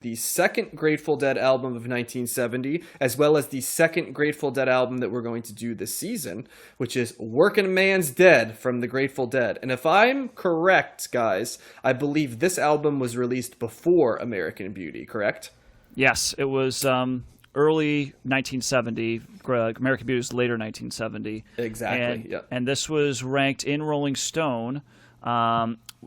the second Grateful Dead album of 1970, as well as the second Grateful Dead album that we're going to do this season, which is Working Man's Dead from the Grateful Dead. And if I'm correct, guys, I believe this album was released before American Beauty, correct? Yes, it was early 1970. American Beauty was later 1970. Exactly, yep. And this was ranked in Rolling Stone.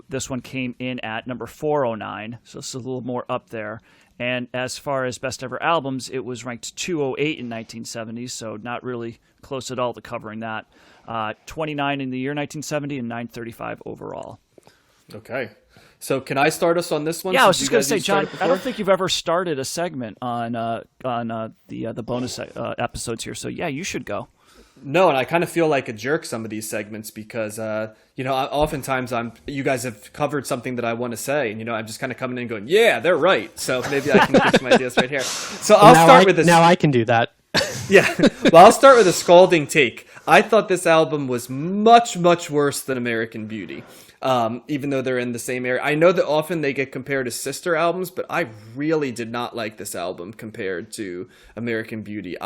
This one came in at number 409, so it's a little more up there. And as far as best ever albums, it was ranked 208 in 1970, so not really close at all to covering that. 29 in the year 1970 and 935 overall. Okay. So can I start us on this one? Yeah, I was just going to say, John, I don't think you've ever started a segment on the bonus episodes here, so yeah, you should go. No, and I kind of feel like a jerk some of these segments because, oftentimes you guys have covered something that I want to say, and, I'm just kind of coming in and going, yeah, they're right. So maybe I can pitch some ideas right here. So I'll start with this. Now I can do that. Yeah. Well, I'll start with a scalding take. I thought this album was much, much worse than American Beauty, even though they're in the same area. I know that often they get compared to sister albums, but I really did not like this album compared to American Beauty.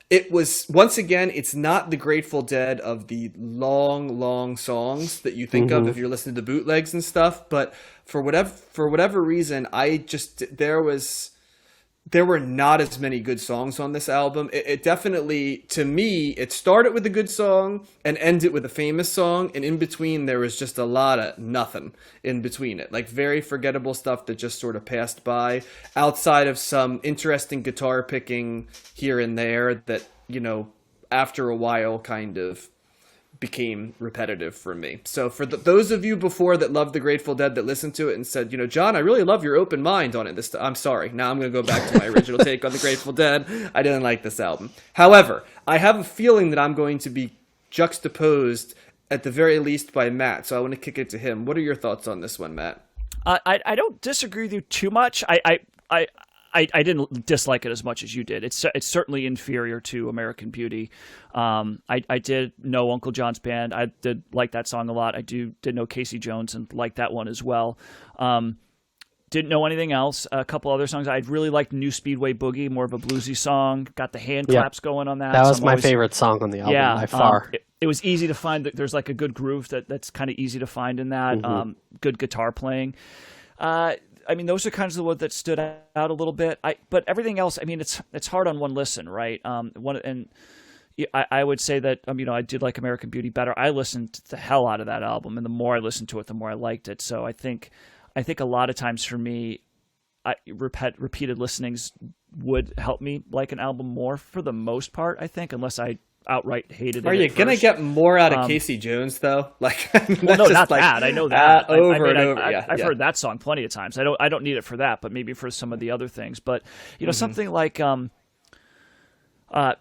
It was, once again, it's not the Grateful Dead of the long, long songs that you think of if you're listening to bootlegs and stuff. But for whatever reason, there were not as many good songs on this album. It definitely, to me, it started with a good song and ended with a famous song. And in between, there was just a lot of nothing in between it. Like very forgettable stuff that just sort of passed by outside of some interesting guitar picking here and there that, after a while kind of became repetitive for me. So for those of you before that loved the Grateful Dead that listened to it and said, John, I really love your open mind on it. I'm sorry. Now I'm going to go back to my original take on the Grateful Dead. I didn't like this album. However, I have a feeling that I'm going to be juxtaposed at the very least by Matt. So I want to kick it to him. What are your thoughts on this one, Matt? I don't disagree with you too much. I didn't dislike it as much as you did. It's certainly inferior to American Beauty. I did know Uncle John's Band. I did like that song a lot. I did know Casey Jones and liked that one as well. Didn't know anything else. A couple other songs. I really liked New Speedway Boogie, more of a bluesy song. Got the hand claps going on that. That was my favorite song on the album by far. It was easy to find. There's like a good groove that's kind of easy to find in that. Good guitar playing. Those are kinds of the ones that stood out a little bit. But everything else, it's hard on one listen, right? I would say that I did like American Beauty better. I listened the hell out of that album, and the more I listened to it, the more I liked it. So I think a lot of times for me, repeated listenings would help me like an album more for the most part. I think, unless I outright hated it. Are you gonna get more out of Casey Jones though? Like, well, no, not that. I know that. I've Yeah. heard that song plenty of times. I don't need it for that, but maybe for some of the other things. But something like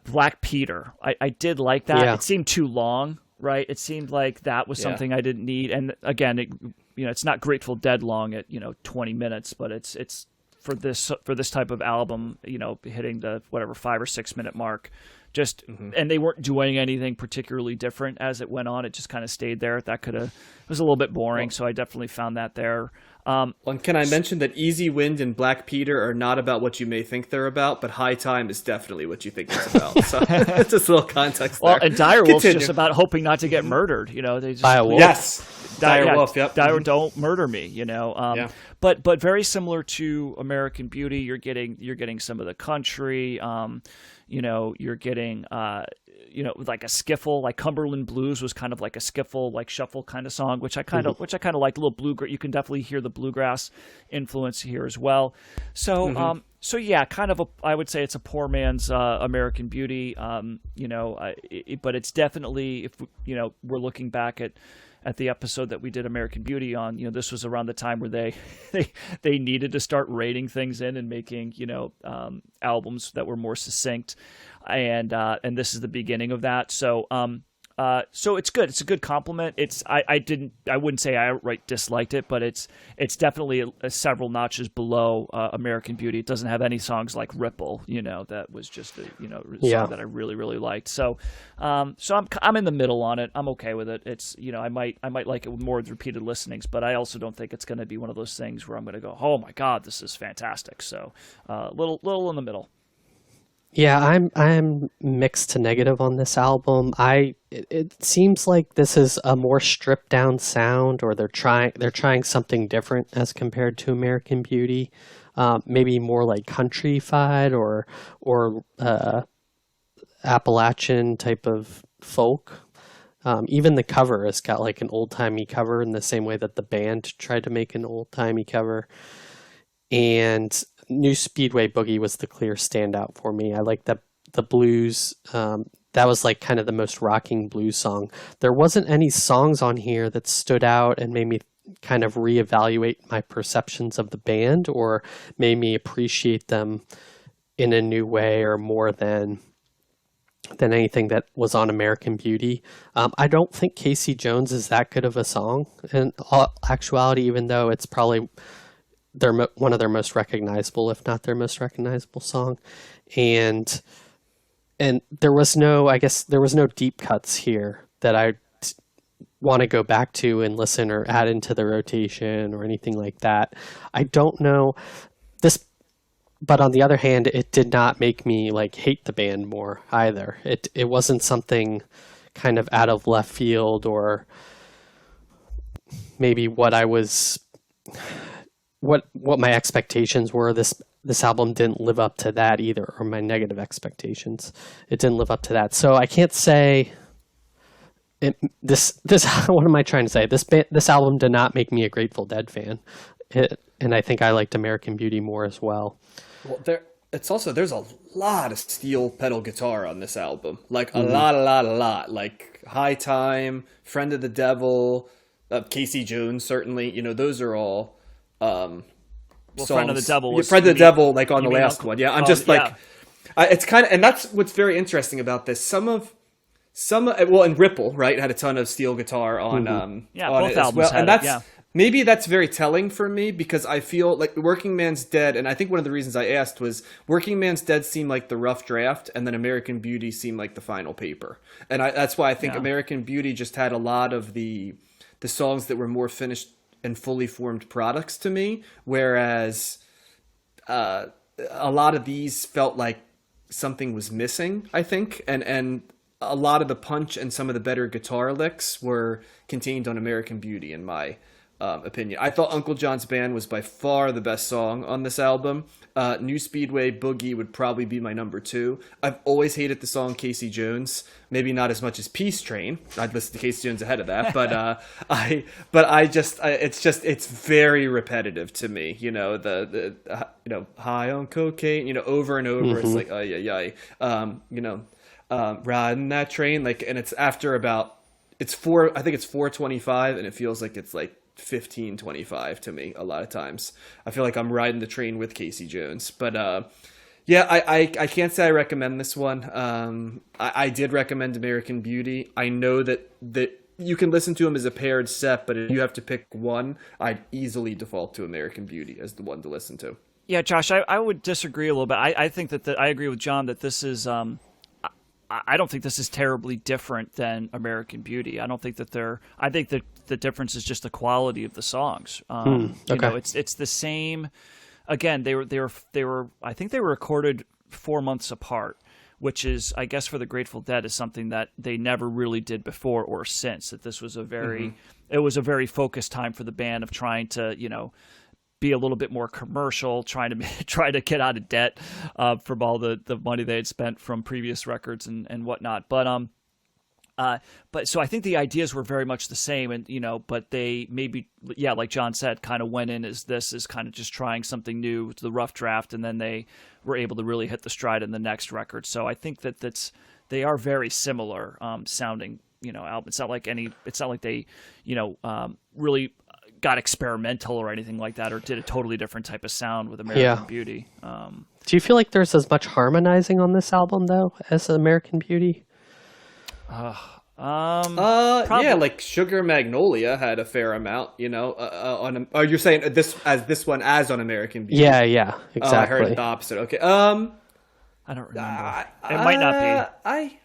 Black Peter, I did like that. Yeah. It seemed too long, right? It seemed like that was something I didn't need. And again, it's not Grateful Dead long at 20 minutes, but it's for this type of album, hitting the 5 or 6 minute mark. And they weren't doing anything particularly different as it went on. It just kind of stayed there. It was a little bit boring, so I definitely found that there. And can I mention that Easy Wind and Black Peter are not about what you may think they're about, but High Time is definitely what you think it's about. So it's just a little context there. Well, and Direwolf's just about hoping not to get murdered. They just by a wolf. Yes. Direwolf, yep. Don't murder me, But very similar to American Beauty, you're getting some of the country. You're getting like a skiffle, like Cumberland Blues was kind of like a skiffle, like shuffle kind of song, which I kind of like. A little bluegrass. You can definitely hear the bluegrass influence here as well. So I would say it's a poor man's American Beauty. But it's definitely, if we're looking back at the episode that we did American Beauty on, this was around the time where they needed to start rating things in and making, albums that were more succinct. And this is the beginning of that. So, So it's good. It's a good compliment. I wouldn't say I outright disliked it, but it's definitely several notches below American Beauty. It doesn't have any songs like Ripple, that was just a song that I really really liked. So I'm in the middle on it. I'm okay with it. It's I might like it with more repeated listenings, but I also don't think it's going to be one of those things where I'm going to go, oh my god, this is fantastic. So little in the middle. Yeah, I'm mixed to negative on this album. It seems like this is a more stripped down sound, or they're trying something different as compared to American Beauty. Maybe more like countryfied or Appalachian type of folk. Even the cover has got like an old timey cover in the same way that the band tried to make an old timey cover. And New Speedway Boogie was the clear standout for me. I like the blues. That was like kind of the most rocking blues song. There wasn't any songs on here that stood out and made me kind of reevaluate my perceptions of the band or made me appreciate them in a new way or more than anything that was on American Beauty. I don't think Casey Jones is that good of a song in all actuality, even though it's probably one of their most recognizable, if not their most recognizable song. And there was no deep cuts here that I want to go back to and listen or add into the rotation or anything like that. I don't know this, but on the other hand, it did not make me like hate the band more either. It wasn't something kind of out of left field or maybe what my expectations were. This album didn't live up to that either, or my negative expectations. It didn't live up to that. So I can't say this what am I trying to say? This album did not make me a Grateful Dead fan. And I think I liked American Beauty more as well. Well, there's a lot of steel pedal guitar on this album. Like a lot. Like High Time, Friend of the Devil, Casey Jones, certainly. Those are all songs. Friend of the Devil was Friend of the Devil, like on the last one. Yeah, I'm just like, yeah. It's kind of, and that's what's very interesting about this. And Ripple, right, had a ton of steel guitar on on both it as albums well, had and that's it, yeah. maybe that's very telling for me because I feel like Working Man's Dead, and I think one of the reasons I asked was Working Man's Dead seemed like the rough draft, and then American Beauty seemed like the final paper, and that's why I think American Beauty just had a lot of the songs that were more finished and fully formed products to me, whereas a lot of these felt like something was missing, I think, and a lot of the punch and some of the better guitar licks were contained on American Beauty, in my opinion. I thought Uncle John's Band was by far the best song on this album. New Speedway Boogie would probably be my number 2. I've always hated the song Casey Jones, maybe not as much as Peace Train. I'd listen to Casey Jones ahead of that, it's very repetitive to me. The high on cocaine, over and over. It's like riding that train, like, and it's after about I think it's 4:25, and it feels like it's like 15:25 to me a lot of times. I feel like I'm riding the train with Casey Jones. But I can't say I recommend this one. I did recommend American Beauty. I know that you can listen to them as a paired set, but if you have to pick one, I'd easily default to American Beauty as the one to listen to. Yeah, Josh, I would disagree a little bit. I think that I agree with John that this is I don't think this is terribly different than American Beauty. I don't think that I think that the difference is just the quality of the songs. Okay. It's the same. Again, they were I think they were recorded 4 months apart, which is, I guess, for the Grateful Dead is something that they never really did before or since. That this was it was a very focused time for the band of trying to, be a little bit more commercial, try to get out of debt from all the money they had spent from previous records and whatnot. But so I think the ideas were very much the same, and but they maybe, like John said, kind of went in as kind of just trying something new to the rough draft, and then they were able to really hit the stride in the next record. So I think they are very similar sounding, albums. It's not like they, really got experimental or anything like that, or did a totally different type of sound with American Beauty. Do you feel like there's as much harmonizing on this album though as American Beauty? Yeah, like Sugar Magnolia had a fair amount, you know. Oh, you're saying this one as on American Beauty? Yeah, exactly. Oh, I heard the opposite. Okay. I don't remember. It might not be.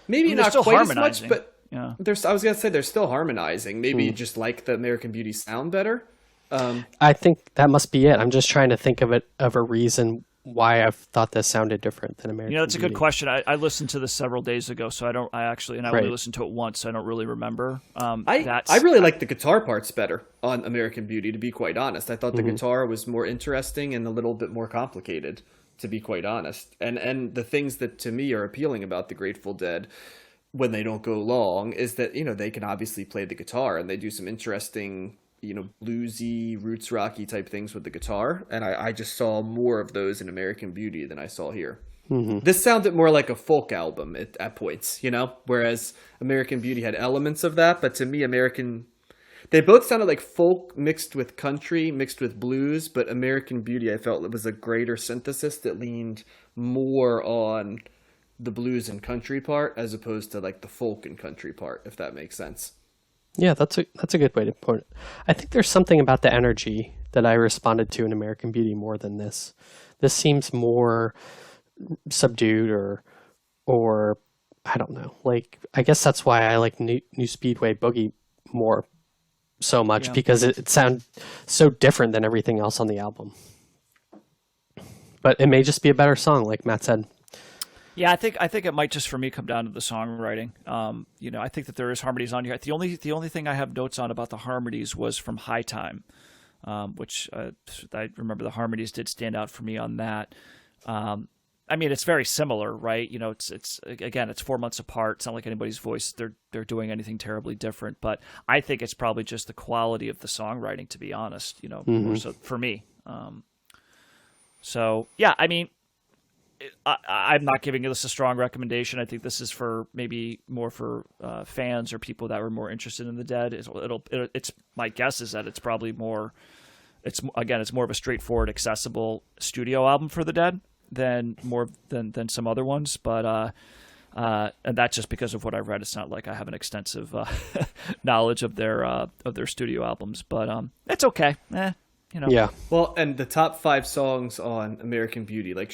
Maybe not still quite as much, but yeah. I was gonna say they're still harmonizing. Maybe you just like the American Beauty sound better. I think that must be it. I'm just trying to think of a reason why I've thought this sounded different than American That's a Beauty. good question. I listened to this several days ago, so I only listened to it once, so I don't really remember. I really like the guitar parts better on American Beauty, to be quite honest. I thought the guitar was more interesting and a little bit more complicated, to be quite honest. And the things that to me are appealing about the Grateful Dead when they don't go long is that, they can obviously play the guitar and they do some interesting, bluesy, roots rocky type things with the guitar. And I just saw more of those in American Beauty than I saw here. This sounded more like a folk album at points, whereas American Beauty had elements of that. But to me, they both sounded like folk mixed with country, mixed with blues. But American Beauty, I felt it was a greater synthesis that leaned more on the blues and country part as opposed to like the folk and country part, if that makes sense. Yeah, that's a good way to put it. I think there's something about the energy that I responded to in American Beauty more than this. This seems more subdued or I don't know. Like, I guess that's why I like New Speedway Boogie more so much, because it sounds so different than everything else on the album. But it may just be a better song, like Matt said. Yeah, I think it might just for me come down to the songwriting. I think that there is harmonies on here. The only thing I have notes on about the harmonies was from High Time, which I remember the harmonies did stand out for me on that. I mean, it's very similar, right? It's 4 months apart. It's not like anybody's voice they're doing anything terribly different. But I think it's probably just the quality of the songwriting, to be honest. More so for me. So yeah, I mean, I'm not giving this a strong recommendation. I think this is for maybe more for fans or people that were more interested in the Dead. It's my guess is that it's probably more. It's more of a straightforward, accessible studio album for the Dead than some other ones. But and that's just because of what I've read. It's not like I have an extensive knowledge of their studio albums, but it's okay. Yeah. Well, and the top 5 songs on American Beauty, like